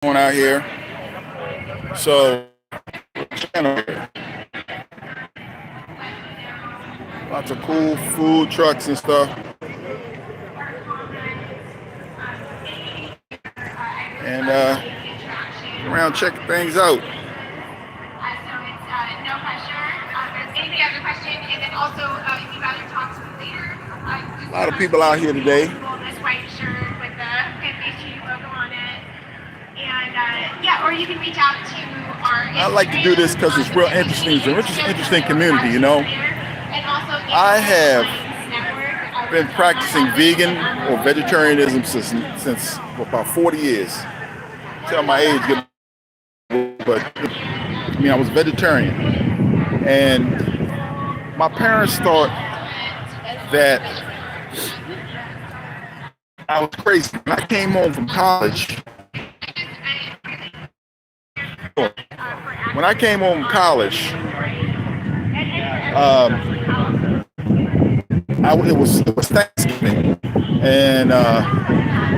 going out here. So, lots of cool food trucks and stuff. And around checking things out. A lot of people out here today. Or you can reach out to our. I like to do this because it's real interesting. It's an interesting community, you know. I have been practicing vegan or vegetarianism since about 40 years. Tell my age, but I was a vegetarian, and my parents thought that I was crazy. When I came home from college. When I came home from college, it was Thanksgiving, and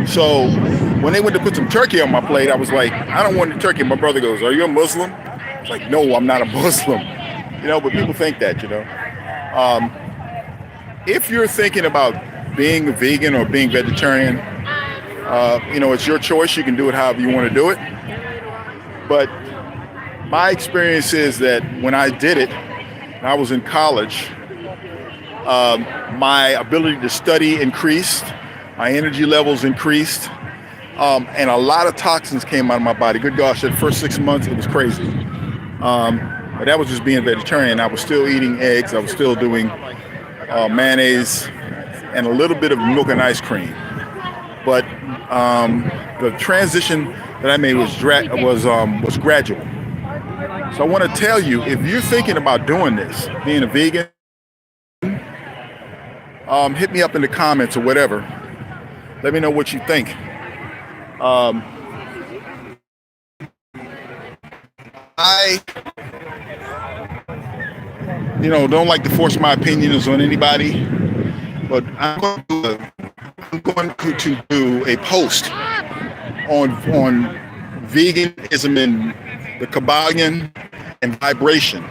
so when they went to put some turkey on my plate, I was like, I don't want the turkey. My brother goes, "Are you a Muslim?" I was like, "No, I'm not a Muslim." You know, but people think that, you know. If you're thinking about being a vegan or being vegetarian, you know, it's your choice. You can do it however you want to do it. But my experience is that when I did it, when I was in college, my ability to study increased, my energy levels increased, and a lot of toxins came out of my body. Good gosh, that first 6 months, it was crazy. But that was just being vegetarian. I was still eating eggs. I was still doing mayonnaise and a little bit of milk and ice cream. But the transition that I made was gradual. So I want to tell you, if you're thinking about doing this, being a vegan, hit me up in the comments or whatever. Let me know what you think. I, don't like to force my opinions on anybody, but I'm going to do a post on veganism and the Kabbalion and vibration,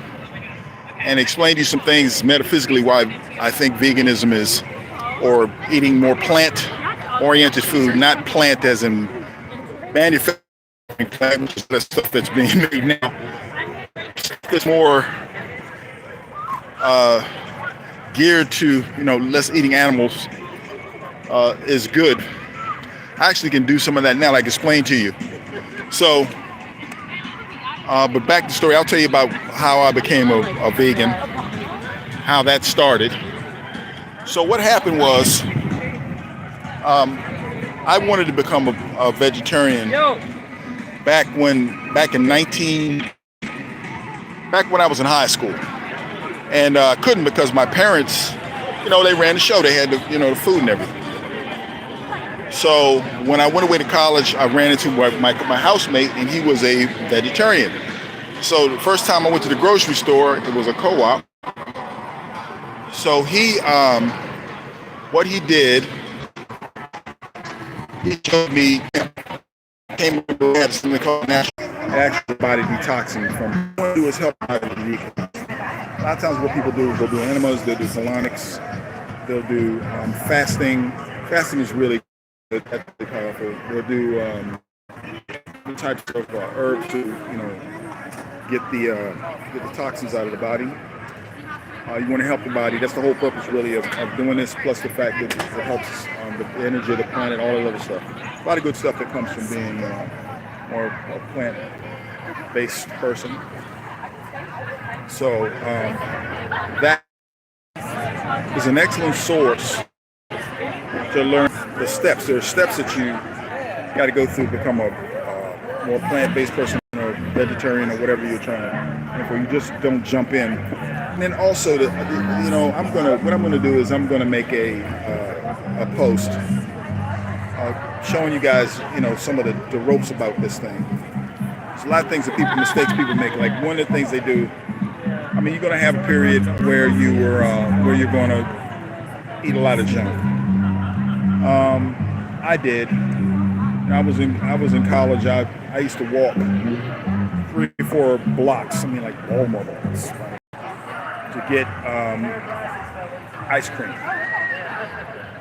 and explain to you some things metaphysically why I think veganism is, or eating more plant-oriented food, not plant as in manufacturing plant, which is the stuff that's being made now. It's more geared to, less eating animals is good. I actually can do some of that now, like I explained to you. So, but back to the story, I'll tell you about how I became a vegan, how that started. So what happened was, I wanted to become a vegetarian back when I was in high school. And I couldn't because my parents, they ran the show. They had the food and everything. So when I went away to college, I ran into my housemate, and he was a vegetarian. So the first time I went to the grocery store, it was a co-op. So what he did, he showed me, came up with something called natural body detoxing. From what I do is help my body detox. A lot of times what people do is they'll do enemas, they'll do colonics, they'll do fasting. Fasting is really good, that's really powerful. They'll do types of herbs to, get the toxins out of the body. You want to help the body. That's the whole purpose, really, of doing this, plus the fact that it helps the energy of the planet, all that other stuff. A lot of good stuff that comes from being more a plant-based person. So that is an excellent source to learn the steps. There are steps that you got to go through to become a more plant-based person or vegetarian or whatever you're trying for. You just don't jump in. And then also, what I'm gonna do is I'm gonna make a post showing you guys, some of the ropes about this thing. There's a lot of mistakes people make. Like one of the things they do. You're gonna have a period where where you're gonna eat a lot of junk. I did. I was in college. I used to walk 3 or 4 blocks, I mean like Walmart blocks, to get ice cream.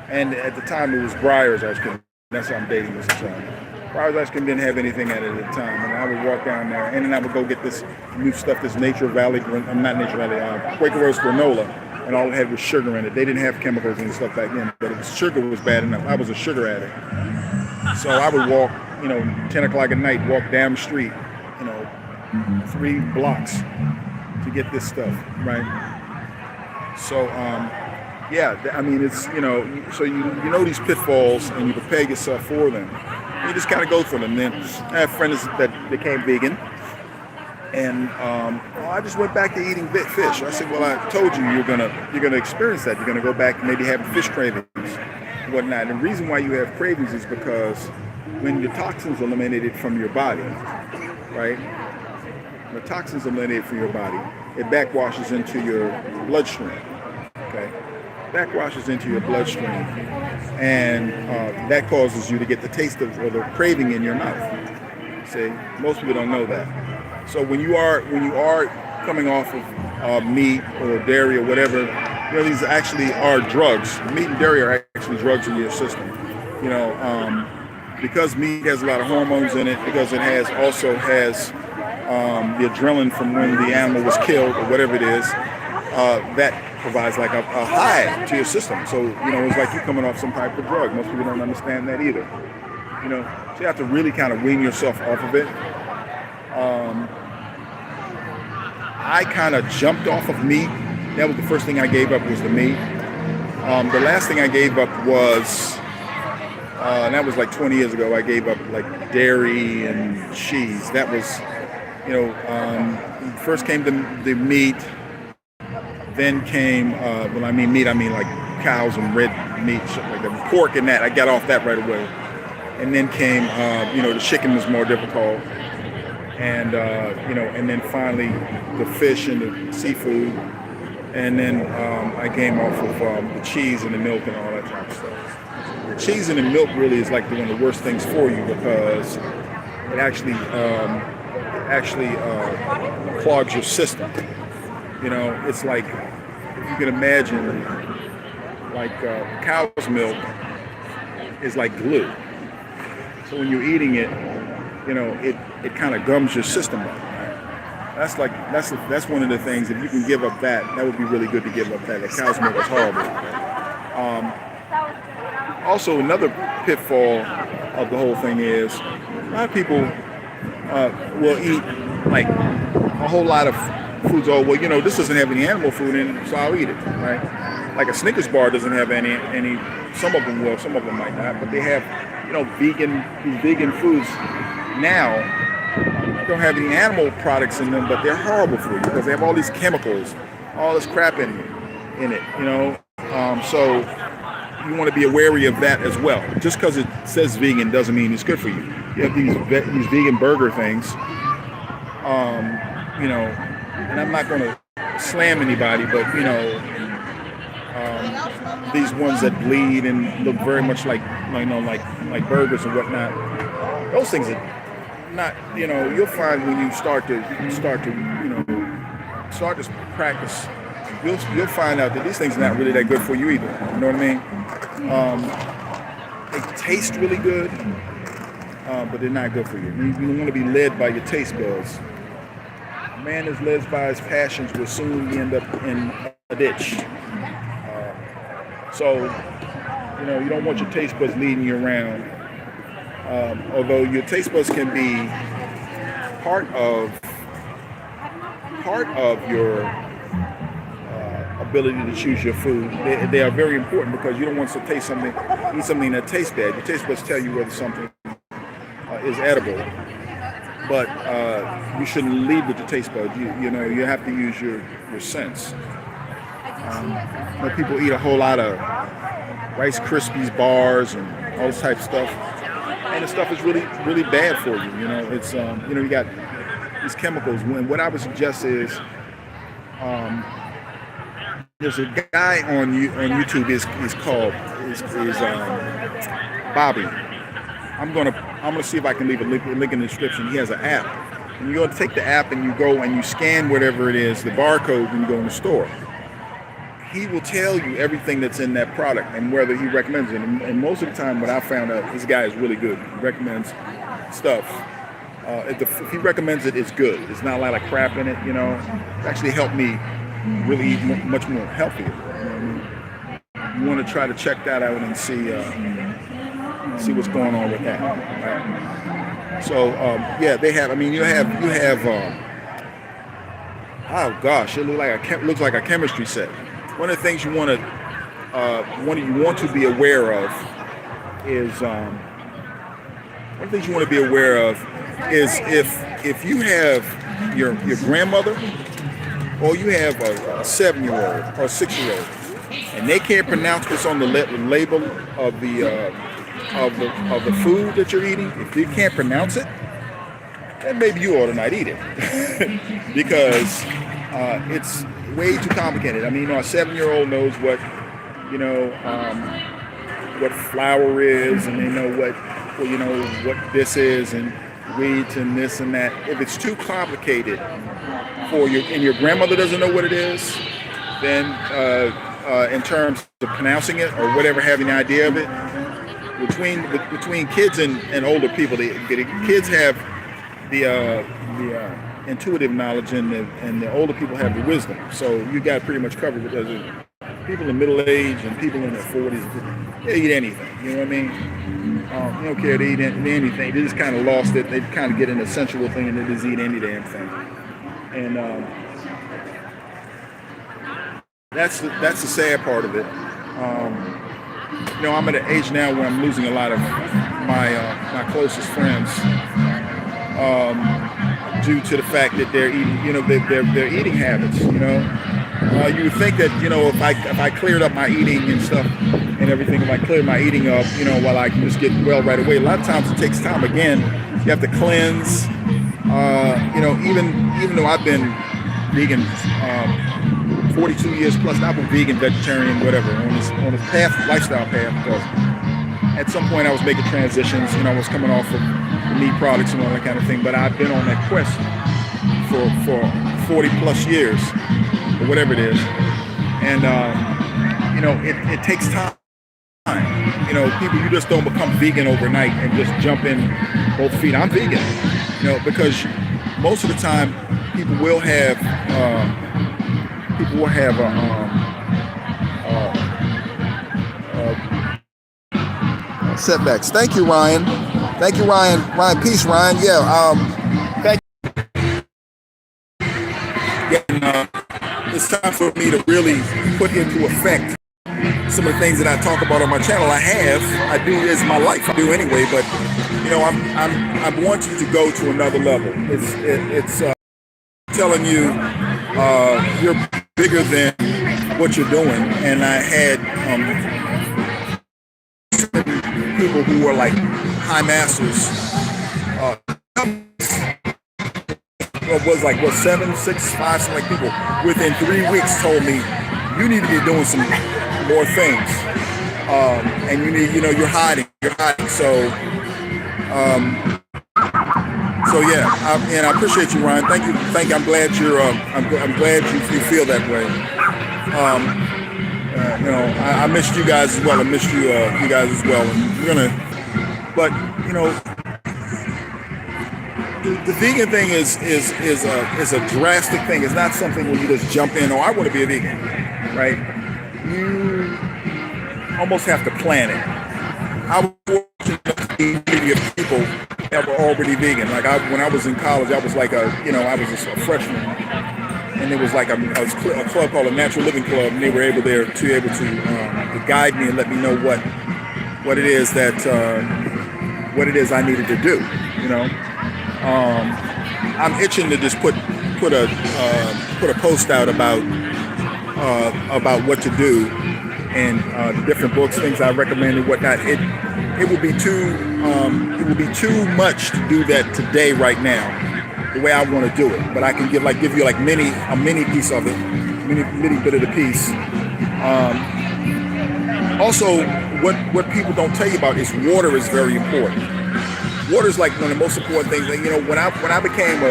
And at the time it was Breyer's ice cream. That's how I'm dating this time. Breyer's ice cream didn't have anything at it at the time. And I would walk down there and then I would go get this new stuff, this Nature Valley, not Nature Valley, Quaker Roast granola. And all it had was sugar in it. They didn't have chemicals and stuff back then, but sugar was bad enough. I was a sugar addict. So I would walk, 10 o'clock at night, walk down the street, 3 blocks to get this stuff, right? So, I mean, it's, so you know these pitfalls and you prepare yourself for them. You just kind of go through them. Then I have friends that became vegan. And I just went back to eating fish. I said, well, I told you you're gonna experience that. You're gonna go back and maybe have fish cravings and whatnot. And the reason why you have cravings is because when the toxins are eliminated from your body, right? The toxins are eliminated from your body, it backwashes into your bloodstream. Okay, backwashes into your bloodstream, and that causes you to get the taste of or the craving in your mouth. See, most people don't know that. So when you are coming off of meat or dairy or whatever, these actually are drugs. Meat and dairy are actually drugs in your system. Because meat has a lot of hormones in it, because it also has the adrenaline from when the animal was killed or whatever it is, that provides like a high to your system. So it's like you're coming off some type of drug. Most people don't understand that either. So you have to really kind of wean yourself off of it. I kind of jumped off of meat. That was the first thing I gave up, was the meat. The last thing I gave up was, and that was like 20 years ago, I gave up like dairy and cheese. That was, first came the meat, then came, when I mean meat, I mean like cows and red meat, shit like that. Pork and that, I got off that right away. And then came, the chicken was more difficult. And, and then finally the fish and the seafood. And then I came off of the cheese and the milk and all that type of stuff. The cheese and the milk really is like one of the worst things for you because it actually clogs your system. It's like, if you can imagine, like cow's milk is like glue. So when you're eating it, it kind of gums your system up. Right? That's one of the things. If you can give up that would be really good to give up that. The cow's milk is horrible. Also, another pitfall of the whole thing is a lot of people will eat like a whole lot of foods. Oh, well, this doesn't have any animal food in it, so I'll eat it. Right? Like a Snickers bar doesn't have any. Some of them will, some of them might not, but they have, vegan foods now don't have any animal products in them, but they're horrible for you because they have all these chemicals, all this crap in it, so you want to be wary of that as well. Just because it says vegan doesn't mean it's good for you. You have these vegan burger things, and I'm not going to slam anybody, but these ones that bleed and look very much like burgers and whatnot. Those things are not, you'll find when you start to practice, you'll find out that these things are not really that good for you either. You know what I mean? They taste really good, but they're not good for you. You want to be led by your taste buds. A man is led by his passions will soon end up in a ditch. So, you don't want your taste buds leading you around. Although your taste buds can be part of your ability to choose your food. They are very important because you don't want to eat something that tastes bad. Your taste buds tell you whether something is edible, but you shouldn't lead with the taste buds. You have to use your sense. People eat a whole lot of Rice Krispies bars and all this type of stuff, and the stuff is really, really bad for you. It's you got these chemicals. What I would suggest is there's a guy on YouTube. He's called Bobby. I'm gonna I'm going to see if I can leave a link in the description. He has an app. And you go to take the app and you go and you scan whatever it is, the barcode, when you go in the store. He will tell you everything that's in that product and whether he recommends it. And most of the time, what I found out, this guy is really good. He recommends stuff. If he recommends it, it's good. It's not a lot of crap in it, you know. It actually helped me really eat much more healthier. You know what I mean? You want to try to check that out and see what's going on with that. Right? So yeah, they have. I mean, you have. Oh gosh, it looks like a chemistry set. One of the things you want to be aware of is if you have your grandmother or you have a 7-year-old or a 6-year-old and they can't pronounce what's on the label of the food that you're eating, if they can't pronounce it, then maybe you ought to not eat it because it's way too complicated. I mean, a 7-year-old knows what flour is, and they know what this is, and wheat and this and that. If it's too complicated for you, and your grandmother doesn't know what it is, then in terms of pronouncing it or whatever, having an idea of it, between kids and older people, the kids have the intuitive knowledge and the older people have the wisdom. So you got pretty much covered because people in middle age and people in their 40s, they eat anything. You know what I mean? They don't care. They eat anything. They just kind of lost it. They kind of get an essential thing and they just eat any damn thing. And that's the sad part of it. I'm at an age now where I'm losing a lot of my closest friends due to the fact that they're eating, their eating habits. You would think that if I cleared up my eating and stuff and everything, if I cleared my eating up, while I can just get well right away. A lot of times it takes time. Again, you have to cleanse. Even though I've been vegan 42 years plus, I've been vegan, vegetarian, whatever, on this lifestyle path, because at some point I was making transitions, I was coming off of meat products and all that kind of thing, but I've been on that quest for 40 plus years, or whatever it is, and it takes time. People, you just don't become vegan overnight and just jump in both feet. I'm vegan, because most of the time people will have setbacks. Thank you, Ryan. Ryan, peace, Ryan. Yeah. Thank you. Yeah, it's time for me to really put into effect some of the things that I talk about on my channel. I do is my life. I do anyway, but I want you to go to another level. It's telling you you're bigger than what you're doing, and I had people who were like high masters. Was like 7, 6, 5, something like people within 3 weeks told me you need to be doing some more things, and you need, you're hiding. So yeah, and I appreciate you, Ryan. Thank you. I'm glad I'm glad you feel that way. I missed you guys as well. I missed you guys as well. And but the vegan thing is a drastic thing. It's not something where you just jump in. Oh, I want to be a vegan, right? You almost have to plan it. I was fortunate enough to be with people that were already vegan. Like when I was in college, I was like I was a freshman, and there was like a club called a Natural Living Club, and they were able to guide me and let me know what it is I needed to do. I'm itching to just put a post out about what to do and different books, things I recommend and whatnot. It would be too much to do that today, right now, the way I want to do it. But I can give you like a mini piece of it, mini bit of the piece. Also, what people don't tell you about is water is very important. water is like one of the most important things. Like, when I became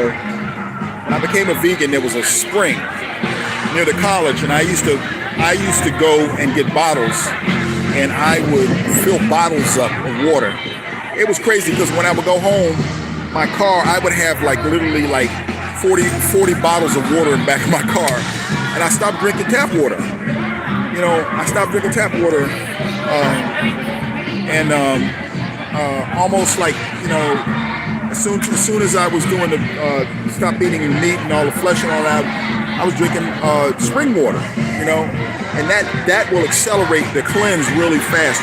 a vegan, there was a spring near the college, and I used to go and get bottles, and I would fill bottles up of water. It was crazy because when I would go home, my car, I would have like literally like 40 bottles of water in the back of my car, and I stopped drinking tap water. I stopped drinking tap water, and almost like, as soon as I was doing the stop eating meat and all the flesh and all that, I was drinking spring water, and that will accelerate the cleanse really fast.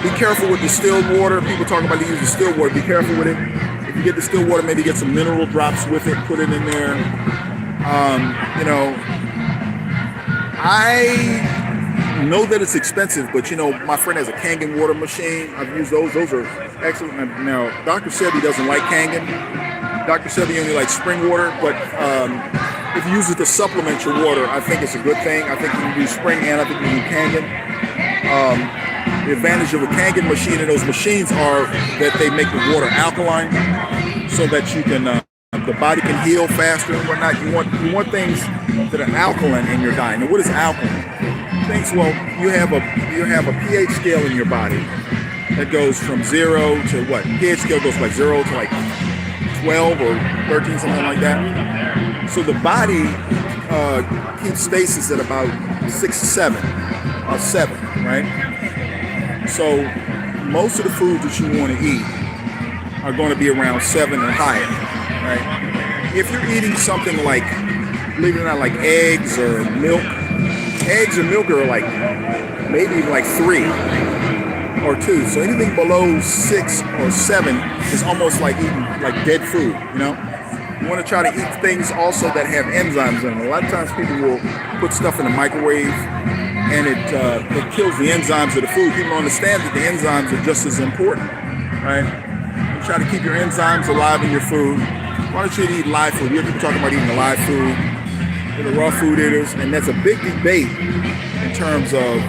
Be careful with distilled water. People talk about to use distilled water. Be careful with it. If you get distilled water, maybe get some mineral drops with it, put it in there. I know that it's expensive, but my friend has a Kangen water machine. I've used those. Those are excellent. Now, Dr. Sebi doesn't like Kangen. Dr. Sebi only likes spring water, but if you use it to supplement your water, I think it's a good thing. I think you can use spring and I think you can use Kangen. The advantage of a Kangen machine and those machines are that they make the water alkaline, so that you can the body can heal faster and whatnot. You want things that are alkaline in your diet. And what is alkaline? You have a pH scale in your body that goes from 0 to what? pH scale goes like 0 to like 12 or 13, something like that. So the body keeps stasis at about 6 to 7, or 7, right? So most of the foods that you want to eat are going to be around 7 and higher, right? If you're eating something like, believe it or not, like eggs or milk are like maybe even like 3 or 2. So anything below 6 or 7 is almost like eating like dead food, You want to try to eat things also that have enzymes in them. A lot of times people will put stuff in the microwave and it kills the enzymes of the food. People don't understand that the enzymes are just as important, right? You try to keep your enzymes alive in your food. Why don't you eat live food? You hear people talking about eating the live food, the raw food eaters, and that's a big debate in terms of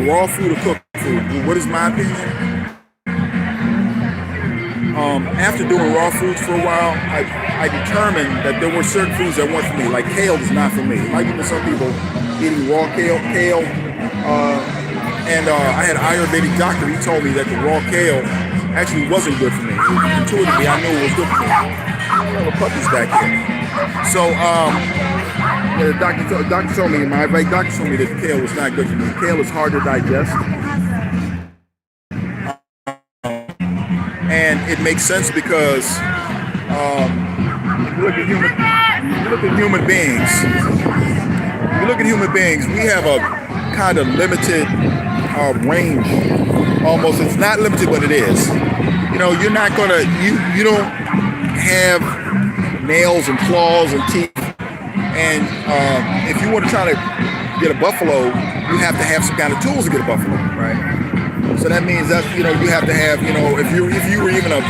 raw food or cooked food. What is my opinion? After doing raw foods for a while, I determined that there were certain foods that weren't for me. Like kale is not for me. Like even some people eating raw kale. I had an Ayurvedic doctor. He told me that the raw kale actually wasn't good for me. Intuitively, I knew it was good for me. I have a puppies back here. So the doctor told me, my doctor told me that the kale was not good for me. Kale is hard to digest. And it makes sense because if you look at human beings, we have a kind of limited range. Almost, it's not limited, but it is. You're not gonna, you don't have nails and claws and teeth. And if you want to try to get a buffalo, you have to have some kind of tools to get a buffalo, right? So that means that, you have to have, if you were even a,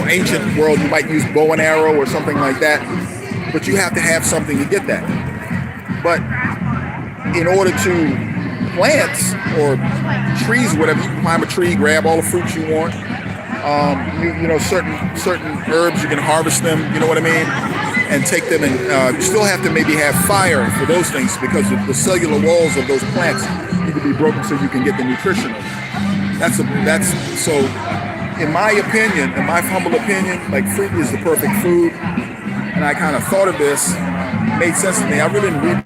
ancient world, you might use bow and arrow or something like that, but you have to have something to get that. But in order to plants or trees, whatever, you can climb a tree, grab all the fruits you want. Certain herbs, you can harvest them, you know what I mean? And take them, and you still have to maybe have fire for those things because the cellular walls of those plants need to be broken so you can get the nutrition. So in my opinion, in my humble opinion, like fruit is the perfect food. And I kind of thought of this, made sense to me. I really didn't read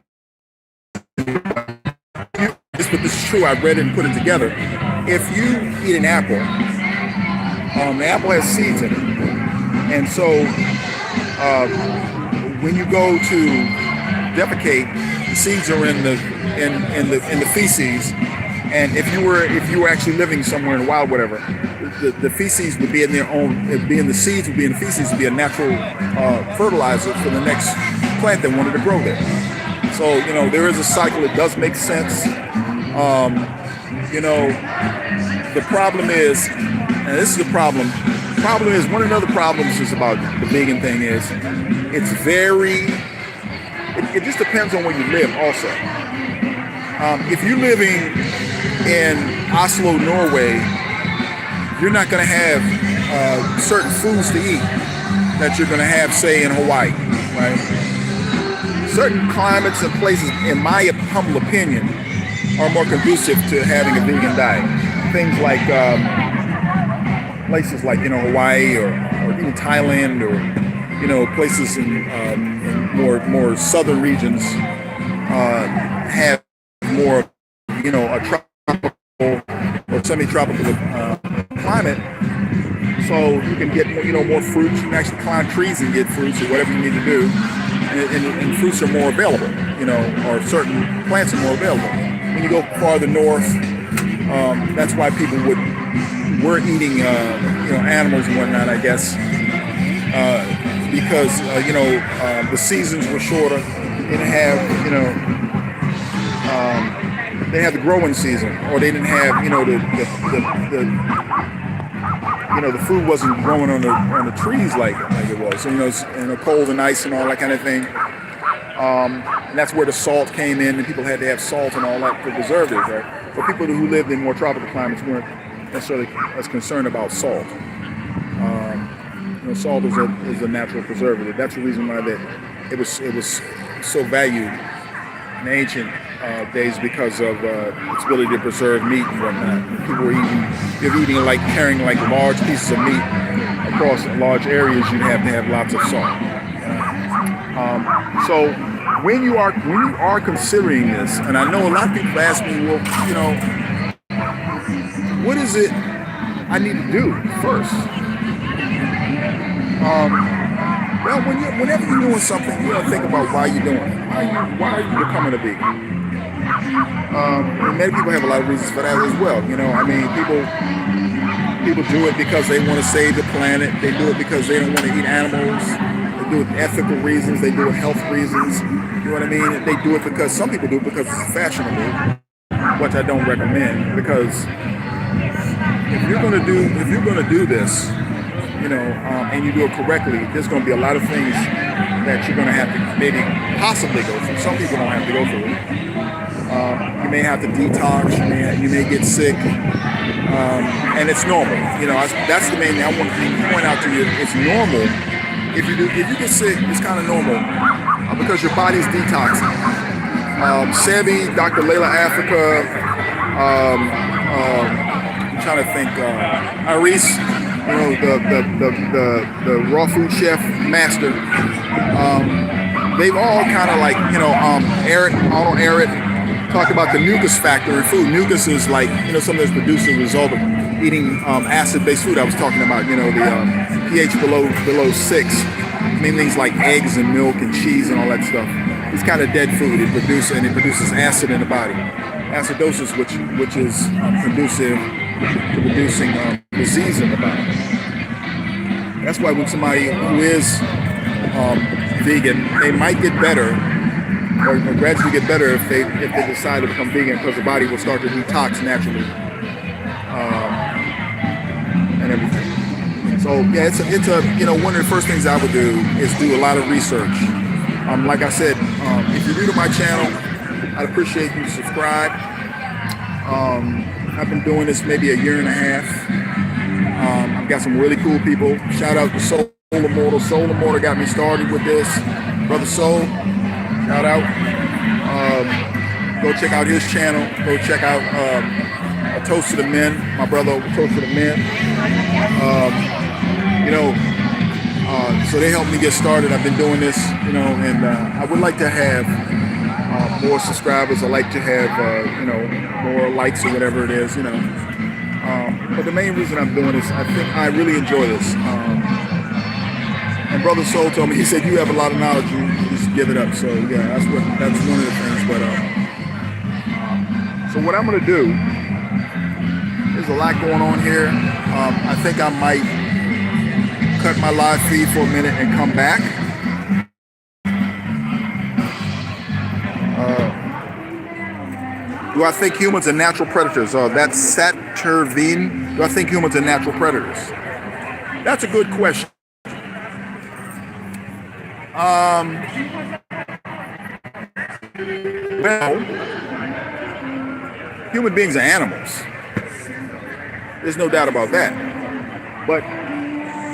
this, but this is true. I read it and put it together. If you eat an apple, the apple has seeds in it. And so when you go to defecate, the seeds are in the feces. And if you were actually living somewhere in the wild, whatever, the feces would be in their own. It'd be in the seeds, would be in the feces, would be a natural fertilizer for the next plant that wanted to grow there. So there is a cycle. It does make sense. The problem is, and this is the problem. The problem is one of the other problems is about the vegan thing is it's very. It just depends on where you live. Also, if you're living in Oslo, Norway, you're not going to have certain foods to eat that you're going to have, say, in Hawaii, right? Certain climates and places, in my humble opinion, are more conducive to having a vegan diet. Things like places like, Hawaii or even Thailand, or places in more southern regions have more a tropical or semi-tropical climate, so you can get more fruits. You can actually climb trees and get fruits or whatever you need to do, and fruits are more available, or certain plants are more available. When you go farther north, that's why people were eating animals and whatnot, I guess, because the seasons were shorter. They didn't have they had the growing season, or they didn't have the food wasn't growing on the trees like it was. So, cold and ice and all that kind of thing. And that's where the salt came in, and people had to have salt and all that for preservatives, right? But people who lived in more tropical climates weren't necessarily as concerned about salt. Salt is a natural preservative. That's the reason why it was so valued in ancient days, because of its ability to preserve meat and whatnot. People were carrying large pieces of meat across large areas. You'd have to have lots of salt. So when you are considering this, and I know a lot of people ask me, well, what is it I need to do first? Well, whenever you're doing something, you gotta think about why you're doing it. Why are you becoming a vegan? And many people have a lot of reasons for that as well. People do it because they want to save the planet. They do it because they don't want to eat animals. They do it for ethical reasons. They do it for health reasons. You know what I mean? They do it because some people do it because it's fashionable, which I don't recommend. Because if you're gonna do this, and you do it correctly, there's going to be a lot of things that you're going to have to maybe possibly go through. Some people don't have to go through it. You may have to detox. You may get sick, and it's normal. That's the main thing I want to point out to you. It's normal. If you get sick, it's kind of normal because your body's detoxing. Sebi, Dr. Layla Africa, I'm trying to think, Iris, the raw food chef master, they've all kind of Arnold Ehret talked about the mucus factor in food. Mucus is something that's produced as a result of eating acid-based food. I was talking about, the pH below 6. I mean, things like eggs and milk and cheese and all that stuff. It's kind of dead food. It produces acid in the body. Acidosis, which is conducive to producing disease in the body. That's why when somebody who is vegan, they might get better or gradually get better if they decide to become vegan, because the body will start to detox naturally and everything. So yeah, it's a one of the first things I would do is do a lot of research. Like I said, if you're new to my channel, I'd appreciate you subscribe. I've been doing this maybe a year and a half. I've got some really cool people. Shout out to Soul Immortal. Soul Immortal got me started with this. Brother Soul, shout out. Go check out his channel. Go check out A Toast to the Men. My brother, A Toast to the Men. So they helped me get started. I've been doing this, and I would like to have more subscribers. I like to have, more likes or whatever it is, But the main reason I'm doing this, I think I really enjoy this. And Brother Soul told me, he said, you have a lot of knowledge, you just give it up. So yeah, that's one of the things. But so what I'm gonna do, there's a lot going on here. I think I might cut my live feed for a minute and come back. Do I think humans are natural predators? That's Saturvine. Do I think humans are natural predators? That's a good question. Well, human beings are animals. There's no doubt about that. But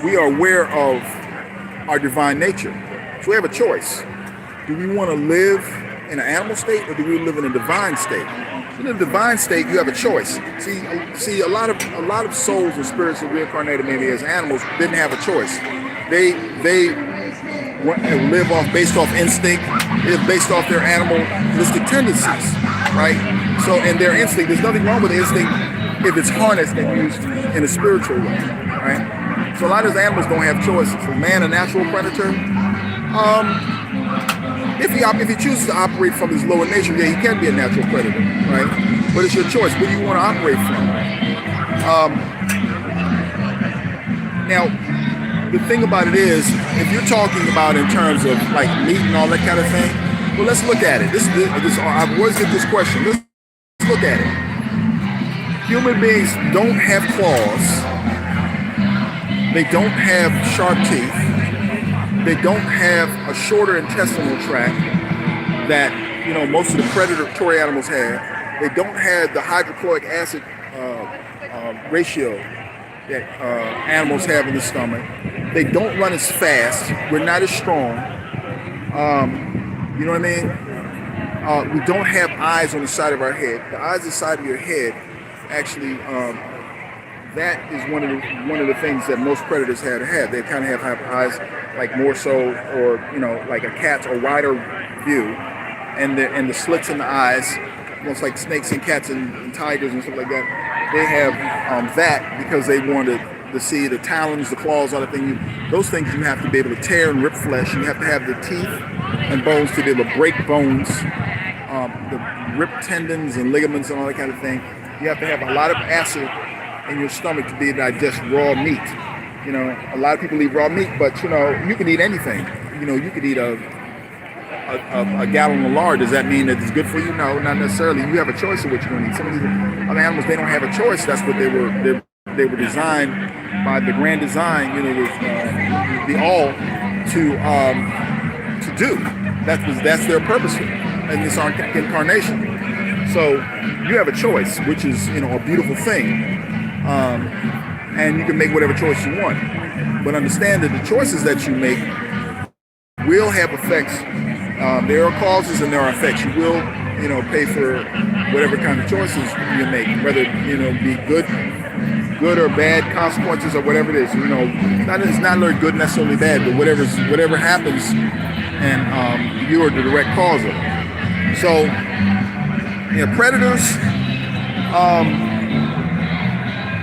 we are aware of our divine nature. So we have a choice. Do we want to live in an animal state, or do we live in a divine state? In a divine state, you have a choice. See, a lot of souls and spirits that reincarnated maybe as animals didn't have a choice. They live based off instinct, live based off their animalistic tendencies, right? So, in their instinct, there's nothing wrong with the instinct if it's harnessed and used in a spiritual way, right? So a lot of these animals don't have choices. Is man a natural predator? If he chooses to operate from his lower nature, yeah, he can be a natural predator, right? But it's your choice. Where do you want to operate from? Now, the thing about it is, if you're talking about in terms of like meat and all that kind of thing, well, let's look at it. I've always get this question. Let's look at it. Human beings don't have claws. They don't have sharp teeth. They don't have a shorter intestinal tract that most of the predatory animals have. They don't have the hydrochloric acid ratio that animals have in the stomach. They don't run as fast. We're not as strong. You know what I mean? We don't have eyes on the side of our head. The eyes on the side of your head, actually, that is one of the things that most predators have. They kind of have eyes, like more so, or like a cat's, a wider view, and the slits in the eyes, almost like snakes and cats and tigers and stuff like that. They have that because they wanted to see the talons, the claws, all the things. Those things you have to be able to tear and rip flesh. You have to have the teeth and bones to be able to break bones, the rip tendons and ligaments and all that kind of thing. You have to have a lot of acid in your stomach to be able to digest raw meat. A lot of people eat raw meat, but you can eat anything. You could eat a gallon of lard. Does that mean that it's good for you? No, not necessarily. You have a choice of what you're going to eat. Some of these other animals, they don't have a choice. That's what they were designed by the grand design, the all to do. That's their purpose in this incarnation. So you have a choice, which is a beautiful thing. And you can make whatever choice you want, but understand that the choices that you make will have effects. There are causes and there are effects. You will, pay for whatever kind of choices you make, whether be good or bad consequences or whatever it is. It's not really good necessarily bad, but whatever happens, and you are the direct cause of it. So, predators.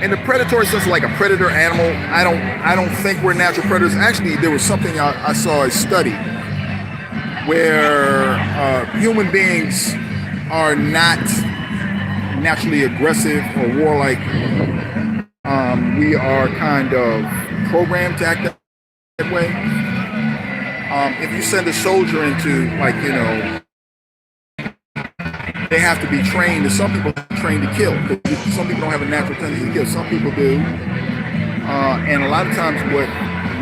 In the predatory sense, like a predator animal, I don't think we're natural predators. Actually, there was something I saw a study where human beings are not naturally aggressive or warlike. We are kind of programmed to act that way. If you send a soldier into, they have to be trained. And some people are trained to kill. Some people don't have a natural tendency to kill. Some people do. And a lot of times,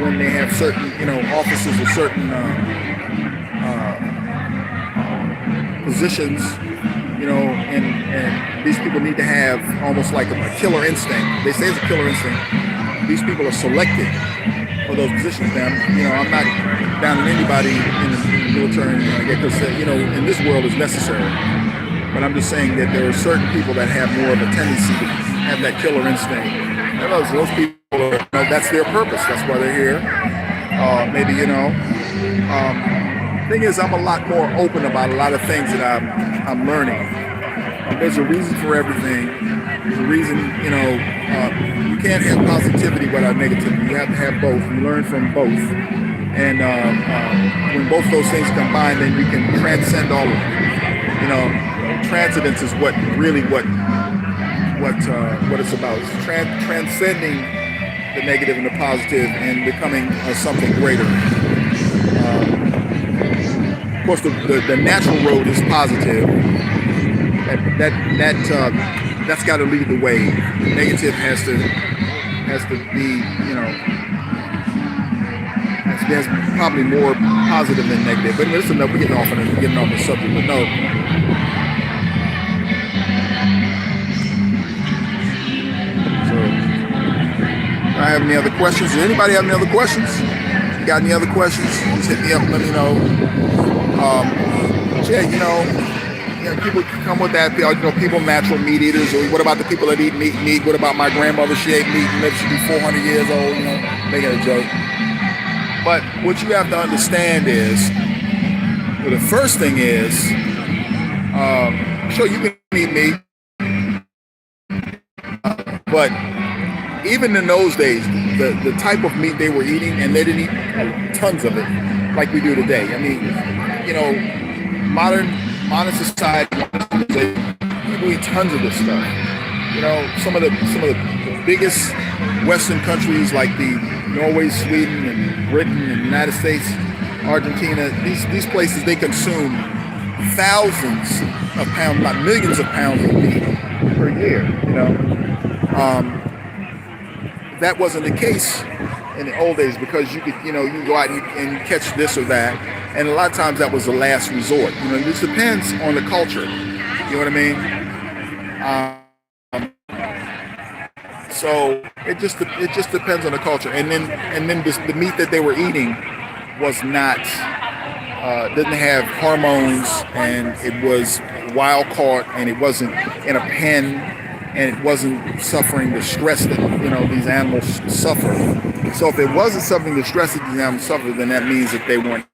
when they have certain, officers or certain positions, and these people need to have almost like a killer instinct. They say it's a killer instinct. These people are selected for those positions. Now, I'm not down on anybody in the military, because in this world is necessary. But I'm just saying that there are certain people that have more of a tendency to have that killer instinct. And those people, that's their purpose. That's why they're here. Thing is, I'm a lot more open about a lot of things that I'm learning. There's a reason for everything. There's a reason, you can't have positivity without negativity. You have to have both. You learn from both. And when both those things combine, then you can transcend all of it. Transcendence is what it's about. It's transcending the negative and the positive and becoming something greater. Of course, the natural road is positive. That's got to lead the way. The negative has to be, there's probably more positive than negative. But listen, enough. We're getting off the subject. But no. I have any other questions? Does anybody have any other questions? You got any other questions? Just hit me up and let me know. Yeah, people come with that. People natural meat eaters. Or what about the people that eat meat? What about my grandmother? She ate meat and lived to be 400 years old. Making a joke. But what you have to understand is, well, the first thing is, sure, you can eat meat, but even in those days, the type of meat they were eating, and they didn't eat tons of it like we do today. I mean, modern society, people eat tons of this stuff. Some of the biggest Western countries like the Norway, Sweden, and Britain, and the United States, Argentina, these places, they consume thousands of pounds, not millions of pounds of meat per year. That wasn't the case in the old days, because you could, you go out and you catch this or that, and a lot of times that was the last resort. This depends on the culture. You know what I mean? So it just depends on the culture, and then the meat that they were eating was not didn't have hormones, and it was wild caught, and it wasn't in a pen, and it wasn't suffering the stress that these animals suffer. So if it wasn't something the stress that these animals suffer, then that means that they weren't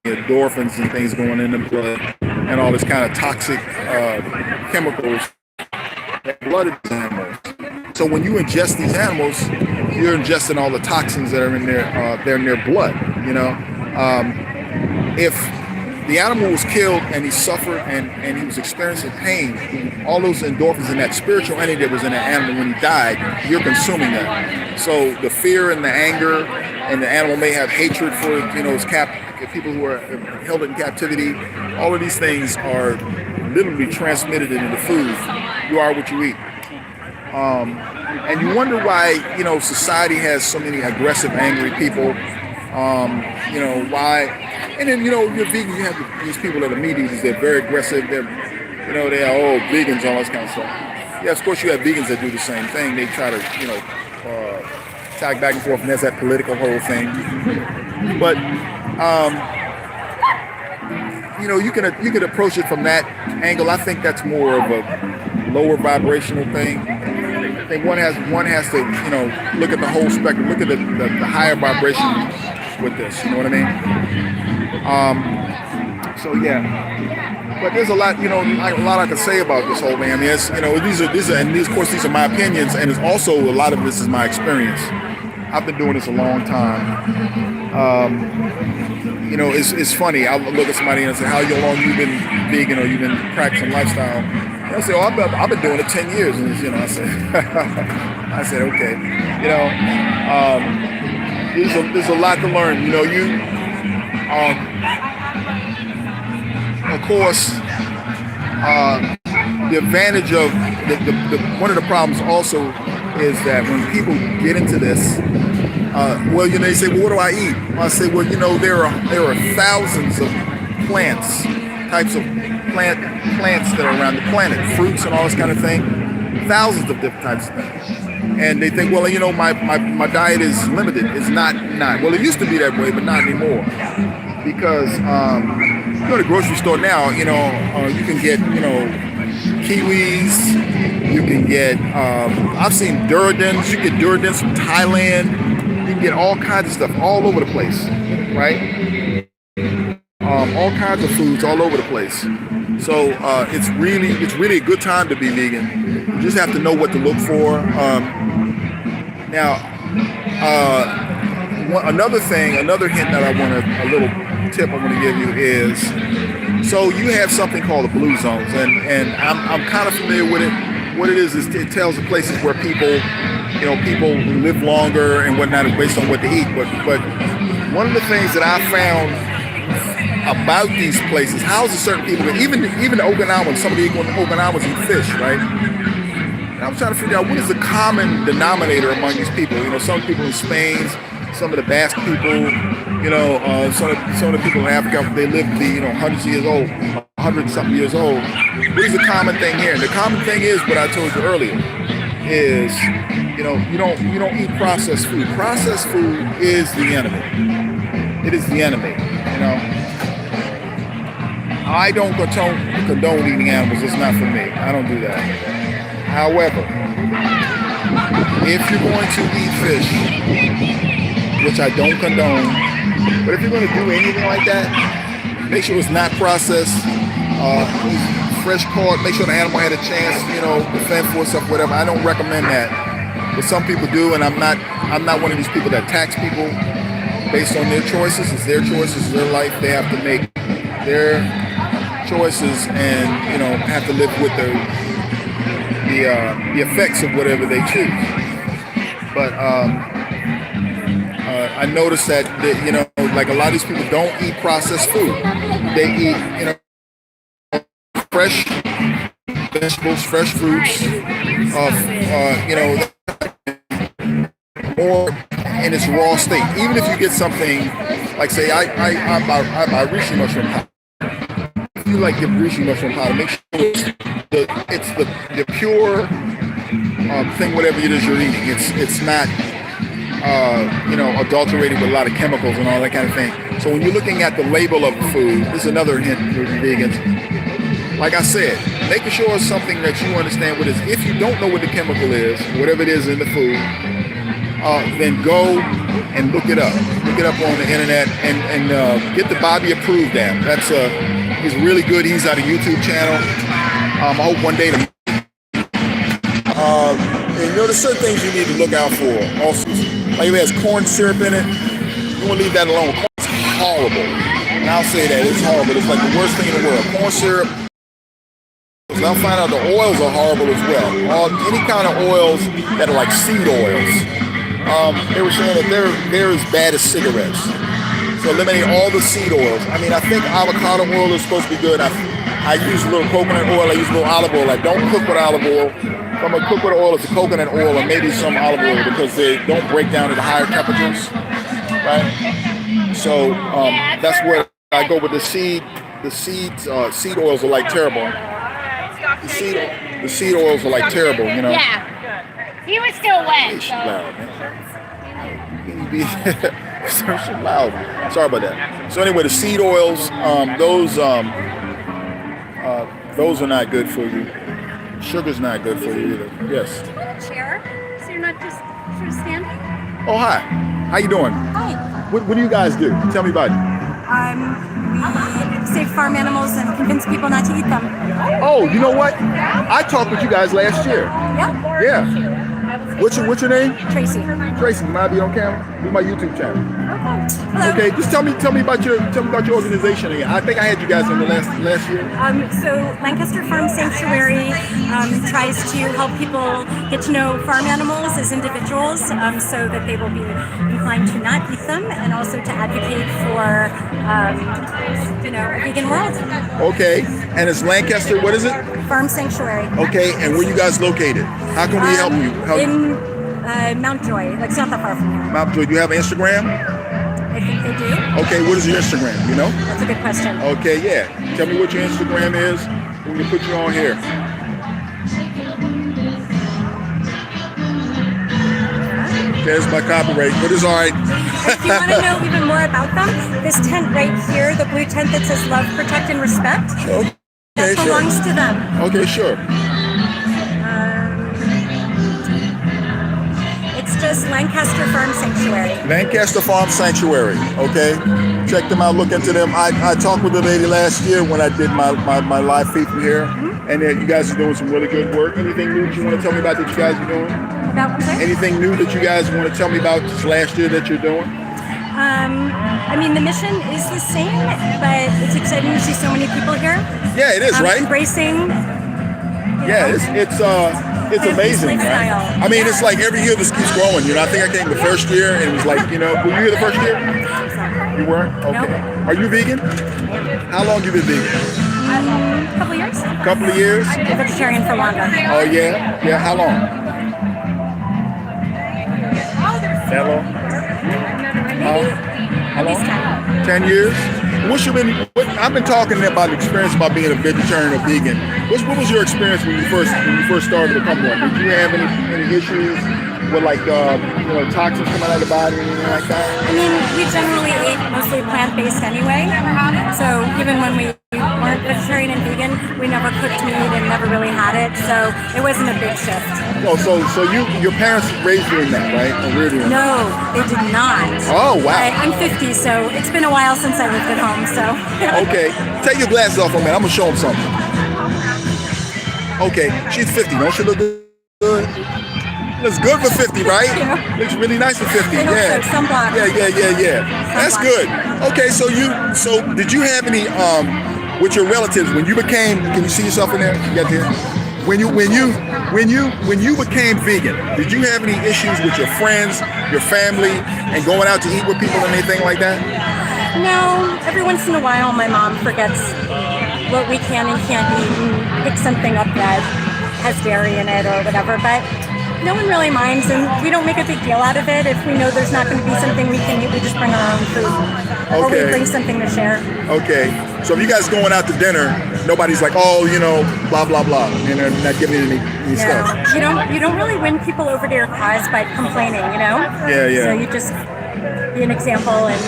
endorphins and things going in the blood and all this kind of toxic chemicals that flooded these animals. So when you ingest these animals, you're ingesting all the toxins that are in their blood. If the animal was killed and he suffered and he was experiencing pain, all those endorphins and that spiritual energy that was in that animal when he died, you're consuming that. So the fear and the anger, and the animal may have hatred for people who are held in captivity. All of these things are literally transmitted into the food. You are what you eat. And you wonder why, society has so many aggressive, angry people. Why? And then, you're vegan, you have these people that are meat eaters, they're very aggressive, they are vegans, all this kind of stuff. Yeah, of course you have vegans that do the same thing. They try to, tag back and forth, and there's that political whole thing. But, you can approach it from that angle. I think that's more of a lower vibrational thing. I think one has to, look at the whole spectrum, look at the higher vibration with this, you know what I mean? So yeah, but there's a lot, a lot I can say about this whole thing. I mean, it's, these are, of course, these are my opinions, and it's also a lot of this is my experience. I've been doing this a long time. It's funny. I'll look at somebody and say, "How long you been vegan or you've been practicing lifestyle?" And I say, "Oh, I've been doing it 10 years." And I said, "Okay." There's a lot to learn. Of course, the advantage of one of the problems also is that when people get into this, they say, "Well, what do I eat?" I say, "Well, there are thousands of types of plants that are around the planet, fruits and all this kind of thing, thousands of different types of things." And they think, "Well, my diet is limited." It's not. Well, it used to be that way, but not anymore. Because you go to the grocery store now, you can get, kiwis. You can get, I've seen duridens. You get duridens from Thailand. You can get all kinds of stuff all over the place, right? All kinds of foods all over the place. So it's really a good time to be vegan. You just have to know what to look for. Another hint that a little tip I want to give you is, so you have something called the blue zones, and I'm kind of familiar with it. What it is it tells the places where people live longer and whatnot based on what they eat. But one of the things that I found about these places, houses certain people, even the Okinawans, some of the Okinawans eat fish, right? And I'm trying to figure out what is the common denominator among these people. Some people in Spain, some of the Basque people, some of the people in Africa, they live to be, hundreds of years old, 100-something years old. What is the common thing here? And the common thing is what I told you earlier, is you don't eat processed food. Processed food is the enemy. It is the enemy. I don't condone eating animals. It's not for me. I don't do that. However, if you're going to eat fish, which I don't condone, but if you're going to do anything like that, make sure it's not processed, fresh caught. Make sure the animal had a chance, to fend for itself, whatever. I don't recommend that, but some people do, and I'm not one of these people that tax people based on their choices. It's their choices, it's their life. They have to make their choices, and have to live with the effects of whatever they choose. But I noticed that like a lot of these people don't eat processed food. They eat fresh vegetables, fresh fruits, more in its raw state. Even if you get something like, say, I buy reishi mushroom powder. If you like your reishi mushroom powder, make sure it's the pure thing, whatever it is you're eating. It's not adulterated with a lot of chemicals and all that kind of thing. So when you're looking at the label of the food, this is another hint for vegans. Like I said, making sure it's something that you understand what it is. If you don't know what the chemical is, whatever it is in the food, then go and look it up. Look it up on the internet and get the Bobby Approved app. He's really good. He's got a YouTube channel. I hope one day to. There's certain things you need to look out for. Also, like if it has corn syrup in it, you want to leave that alone. Corn's horrible. And I'll say that it's horrible. It's like the worst thing in the world. Corn syrup. I'll find out the oils are horrible as well. Any kind of oils that are like seed oils. They were saying that they're as bad as cigarettes. So eliminate all the seed oils. I mean, I think avocado oil is supposed to be good. I use a little coconut oil. I use a little olive oil. I don't cook with olive oil. If I'm gonna cook with oil, it's a coconut oil and maybe some olive oil because they don't break down at the higher temperatures, right? So that's where I go with the seed. The seed oils are like terrible. The seed oils are like terrible, Yeah. He was still wet. So. Loud. Sorry about that. So anyway, the seed oils, those are not good for you. Sugar's not good for you either. Yes. Do you want a chair? So you're not just sort of standing? Oh, hi. How you doing? Hi. What do you guys do? Tell me about it. We save farm animals and convince people not to eat them. Oh, you know what? I talked with you guys last year. Yeah? Yeah. What's your name? Tracy. Tracy, might be on camera. This is my YouTube channel. Okay. Hello. Okay, just tell me about your organization again. I think I had you guys in the last year. So Lancaster Farm Sanctuary tries to help people get to know farm animals as individuals, so that they will be inclined to not eat them, and also to advocate for a vegan world. Okay, and it's Lancaster. What is it? Farm Sanctuary. Okay, and where you guys located? How can we help you? In Mountjoy. Like, it's not that far from here. Mountjoy. Do you have Instagram? I think they do. Okay, what is your Instagram? You know? That's a good question. Okay, yeah. Tell me what your Instagram is. We can put you on here. There's my copyright, but it's all right. If you want to know even more about them, this tent right here, the blue tent that says love, protect, and respect, that belongs to them. Okay, sure. It's just Lancaster Farm Sanctuary. Lancaster Farm Sanctuary, okay? Check them out, look into them. I talked with the lady last year when I did my live feed from here, and you guys are doing some really good work. Anything new that you want to tell me about that you guys are doing? About what? Anything new that you guys want to tell me about this last year that you're doing? The mission is the same, but it's exciting to see so many people here. Yeah, it is, right? Embracing. Yeah, it's amazing, right? I mean, it's like every year this keeps growing. I think I came the first year, and it was like, were you here the first year? You weren't? Okay. Nope. Are you vegan? How long have you been vegan? A couple of years. Couple of years? I've been vegetarian for longer. Oh, yeah? Yeah, how long? That long? How long? 10 years? I've been talking about the experience about being a vegetarian or vegan. What was your experience when you first started to come one? Did you have any issues? with like toxins coming out of the body or anything like that? I mean, we generally ate mostly plant-based anyway. So even when we weren't vegetarian and vegan, we never cooked meat and never really had it. So it wasn't a big shift. Oh, so your parents raised you in that, right? Or reared you in that? No, they did not. Oh, wow. I'm 50, so it's been a while since I lived at home. So. Okay, take your glasses off for a minute. I'm gonna show them something. Okay, she's 50. Don't she look good? Looks good for 50, right? Yeah. Looks really nice for 50. I hope Yeah. so. Sunblock. Yeah. That's good. Okay, so did you have any with your relatives when you became? Can you see yourself in there? You got there. When you became vegan, did you have any issues with your friends, your family, and going out to eat with people and anything like that? No. Every once in a while, my mom forgets what we can and can't eat and picks something up that has dairy in it or whatever, but no one really minds, and we don't make a big deal out of it. If we know there's not going to be something we can eat, we just bring our own food. Or we bring something to share. Okay. So if you guys going out to dinner, nobody's like, oh, blah, blah, blah, and they're not giving you any stuff. You don't really win people over to your cause by complaining, Yeah. So you just be an example and...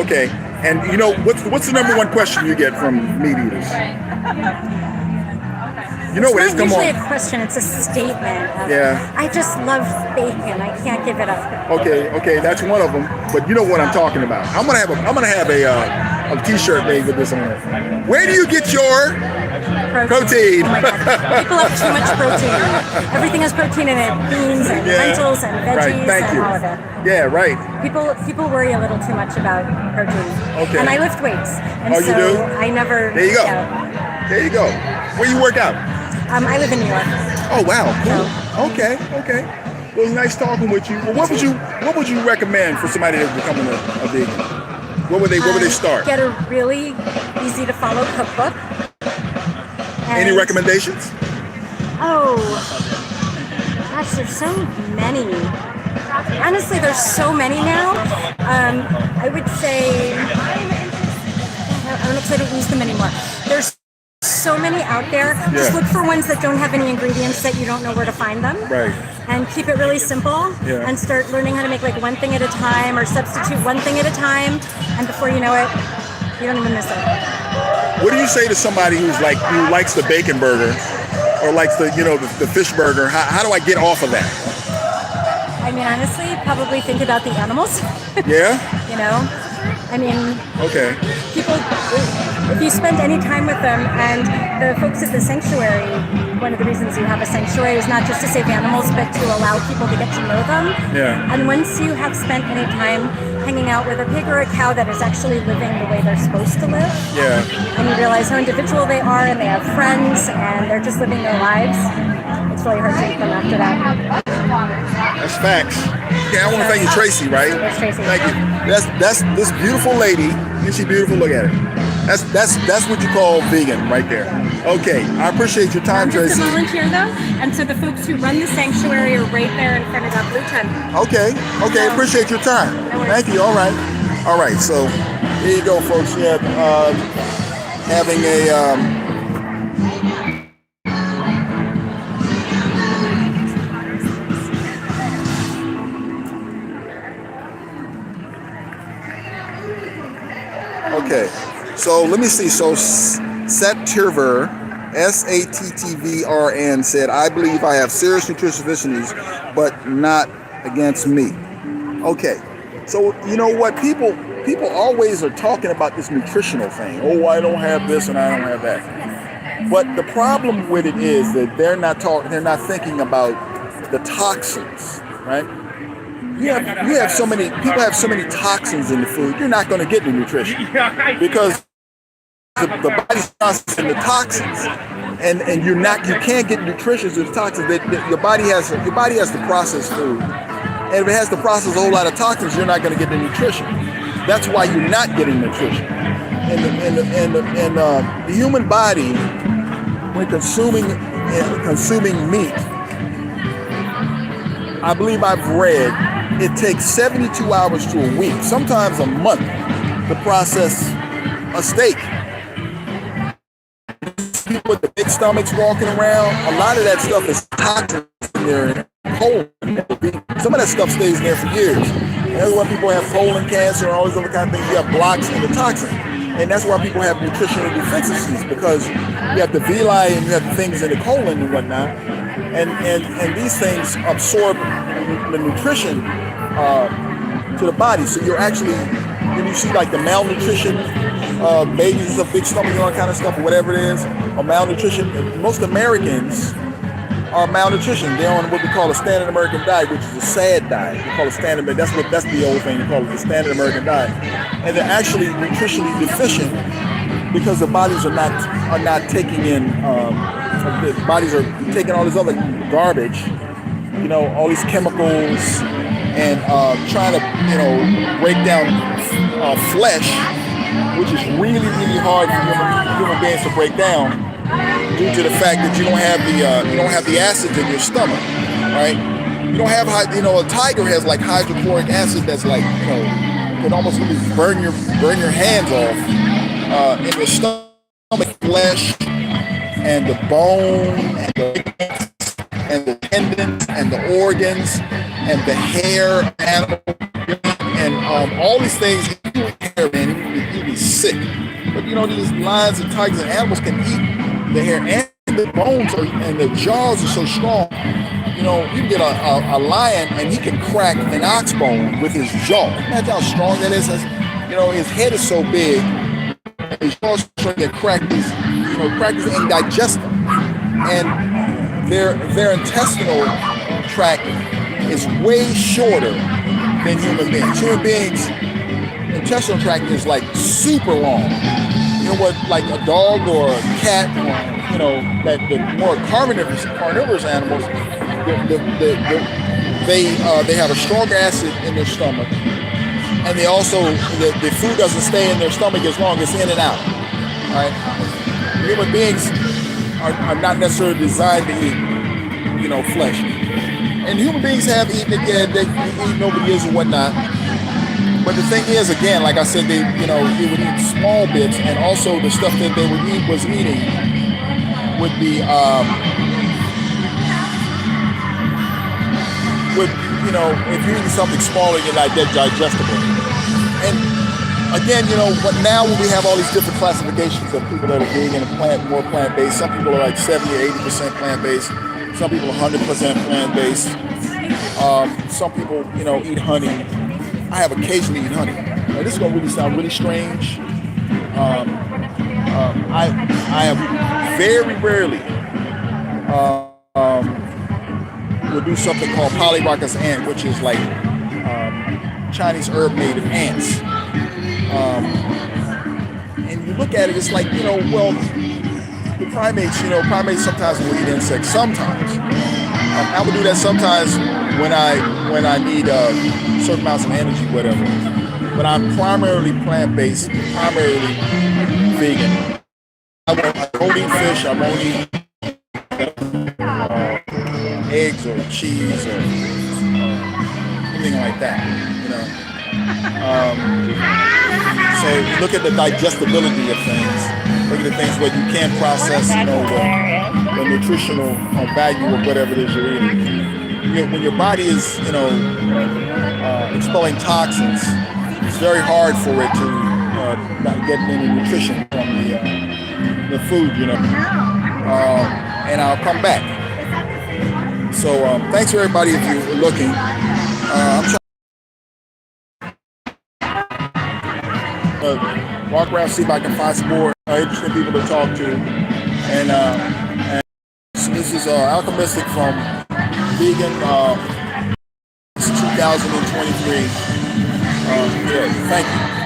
Okay. And what's the number one question you get from meat eaters? You know what it is? Come on. It's not usually a question, it's a statement. Yeah. I just love bacon. I can't give it up. Okay, that's one of them. But you know what I'm talking about. I'm gonna have a T-shirt made with this on it. Where do you get your protein? Oh my God. People have too much protein. Everything has protein in it. Beans and lentils and veggies and all of it. Yeah, right. People worry a little too much about protein. Okay. And I lift weights. And you do? I never... There you go. Yeah. There you go. Where you work out? I live in New York. Oh wow, cool. Okay. Well, it was nice talking with you. Well, what would you recommend for somebody that's becoming a vegan? Where would they start? Get a really easy to follow cookbook. Any recommendations? Oh, gosh, there's so many. Honestly, there's so many now. I would say, I don't know if I don't use them anymore. There's so many out there. Just look for ones that don't have any ingredients that you don't know where to find them. Right. And keep it really simple. Yeah. And start learning how to make like one thing at a time or substitute one thing at a time. And before you know it, you don't even miss it. What do you say to somebody who likes the bacon burger or likes the fish burger? How do I get off of that? I mean, honestly, probably think about the animals. Yeah? I mean, okay. People, if you spend any time with them, and the folks at the sanctuary, one of the reasons you have a sanctuary is not just to save animals, but to allow people to get to know them. Yeah. And once you have spent any time hanging out with a pig or a cow that is actually living the way they're supposed to live, and you realize how individual they are, and they have friends, and they're just living their lives, it's really hard to eat them after that. That's facts. Okay, I want to thank you, Tracy, right? That's Tracy. Thank you. That's this beautiful lady. Isn't she beautiful? Look at her. That's what you call vegan right there. Okay, I appreciate your time, Tracy. I'm just a volunteer though, and so the folks who run the sanctuary are right there in front of that blue tent. Okay, So, appreciate your time. No worries. Thank you. All right. So here you go, folks. Yeah, having a. Okay, so let me see. So Sattirver, SattvRN said, I believe I have serious nutrition deficiencies, but not against meat. Okay, so you know what? People always are talking about this nutritional thing. Oh, I don't have this and I don't have that. But the problem with it is that they're not thinking about the toxins, right? People have so many toxins in the food, you're not going to get the nutrition because the body's processing the toxins, and you can't get nutrition to the toxins. Your body has to process food, and if it has to process a whole lot of toxins, you're not going to get the nutrition. That's why you're not getting nutrition. And the human body, when consuming meat, I believe I've read, it takes 72 hours to a week, sometimes a month, to process a steak. People with the big stomachs walking around, a lot of that stuff is toxins in colon. Some of that stuff stays there for years. And that's why people have colon cancer and all these other kind of things. You have blocks in the toxin. And that's why people have nutritional deficiencies, because you have the villi and you have the things in the colon and whatnot. And these things absorb the nutrition to the body. So you're actually, when you see like the malnutrition, babies with a big stomach and all that kind of stuff, or whatever it is, or malnutrition, most Americans are malnutrition. They're on what we call a standard American diet, which is a sad diet. We call it standard. That's the old thing. We call it the standard American diet, and they're actually nutritionally deficient because the bodies are not taking in. The bodies are taking all this other garbage, all these chemicals, and trying to break down flesh, which is really, really hard for human beings to break down, due to the fact that you don't have the acids in your stomach, right? You don't have a tiger has like hydrochloric acid that's like could almost really burn your hands off in your stomach, flesh and the bone and the tendons and the organs and the hair animal and all these things. You'd be sick. But these lions and tigers and animals can eat the hair, and the bones and the jaws are so strong. You can get a lion and he can crack an ox bone with his jaw. Imagine how strong that is. His head is so big, his jaws can crack these and digest them. And their intestinal tract is way shorter than human beings. Human beings' intestinal tract is like super long. What, like a dog or a cat, or that the more carnivorous animals, they have a stronger acid in their stomach, and they also the food doesn't stay in their stomach as long. It's in and out. Right? Human beings are not necessarily designed to eat, flesh, and human beings have eaten it. They eat over the years and whatnot. But the thing is, again, like I said, they would eat small bits, and also the stuff that they would eating would be, if you're eating something smaller, you're not digestible. And again, but now when we have all these different classifications of people that are vegan and more plant-based, some people are like 70 or 80% plant-based, some people 100% plant-based, some people, eat honey. I have occasionally eaten honey. Now, this is going to really sound really strange. I have very rarely will do something called Polyrhacus ant, which is like Chinese herb native ants. And you look at it, it's like, the primates sometimes will eat insects. Sometimes. I would do that sometimes when I need certain amounts of energy, whatever. But I'm primarily plant-based, primarily vegan. I won't eat fish. I won't eat eggs or cheese or anything like that. So look at the digestibility of things. Look at the things where you can process, the nutritional value of whatever it is you're eating. When your body is, expelling toxins, it's very hard for it to not get any nutrition from the food, and I'll come back. So thanks for everybody if you're looking. I'm trying to walk around, see if I can find some more interesting people to talk to. And so this is Alchemystic from Vegan 2023. Thank you.